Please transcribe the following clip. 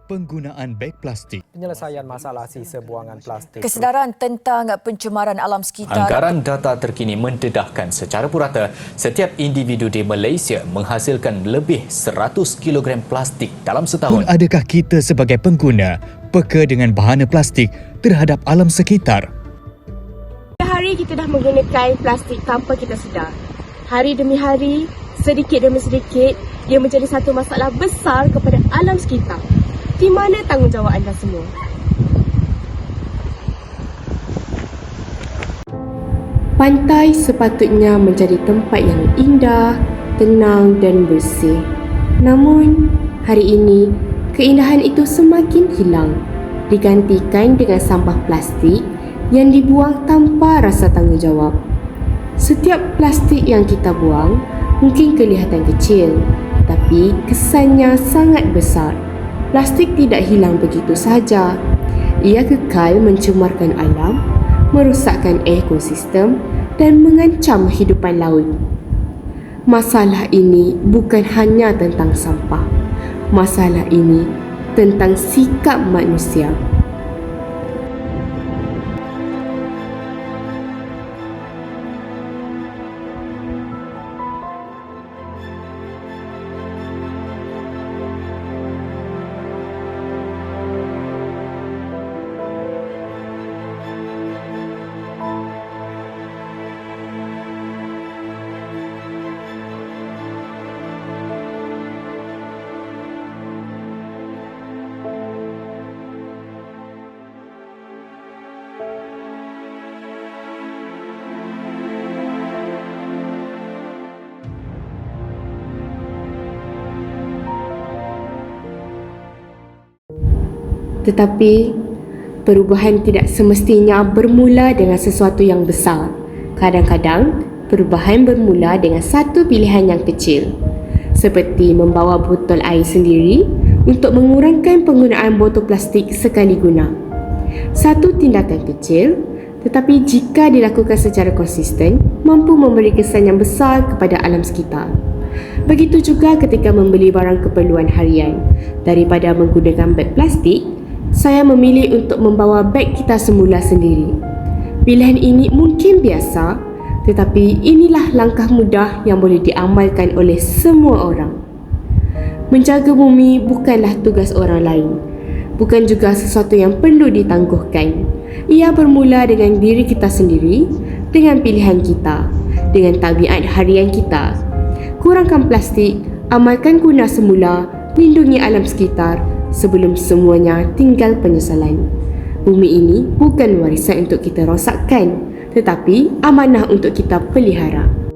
penggunaan beg plastik. Penyelesaian masalah sisa buangan plastik. Kesedaran tentang pencemaran alam sekitar. Anggaran data terkini mendedahkan secara purata setiap individu di Malaysia menghasilkan lebih 100 kg plastik dalam setahun. Adakah kita sebagai pengguna peka dengan bahana plastik terhadap alam sekitar? Hari kita dah menggunakan plastik tanpa kita sedar. Hari demi hari, sedikit demi sedikit, ia menjadi satu masalah besar kepada alam sekitar. Di mana tanggungjawab anda semua? Pantai sepatutnya menjadi tempat yang indah, tenang dan bersih. Namun, hari ini, keindahan itu semakin hilang, digantikan dengan sampah plastik yang dibuang tanpa rasa tanggungjawab. Setiap plastik yang kita buang mungkin kelihatan kecil, tapi kesannya sangat besar. Plastik tidak hilang begitu sahaja. Ia kekal mencemarkan alam, merosakkan ekosistem dan mengancam kehidupan laut. Masalah ini bukan hanya tentang sampah. Masalah ini tentang sikap manusia. Tetapi, perubahan tidak semestinya bermula dengan sesuatu yang besar. Kadang-kadang, perubahan bermula dengan satu pilihan yang kecil, seperti membawa botol air sendiri untuk mengurangkan penggunaan botol plastik sekali guna. Satu tindakan kecil, tetapi jika dilakukan secara konsisten, mampu memberi kesan yang besar kepada alam sekitar. Begitu juga ketika membeli barang keperluan harian. Daripada menggunakan beg plastik, saya memilih untuk membawa beg kita semula sendiri. Pilihan ini mungkin biasa, tetapi inilah langkah mudah yang boleh diamalkan oleh semua orang. Menjaga bumi bukanlah tugas orang lain, bukan juga sesuatu yang perlu ditangguhkan. Ia bermula dengan diri kita sendiri, dengan pilihan kita, dengan tabiat harian kita. Kurangkan plastik, amalkan guna semula, lindungi alam sekitar, sebelum semuanya tinggal penyesalan. Bumi ini bukan warisan untuk kita rosakkan, tetapi amanah untuk kita pelihara.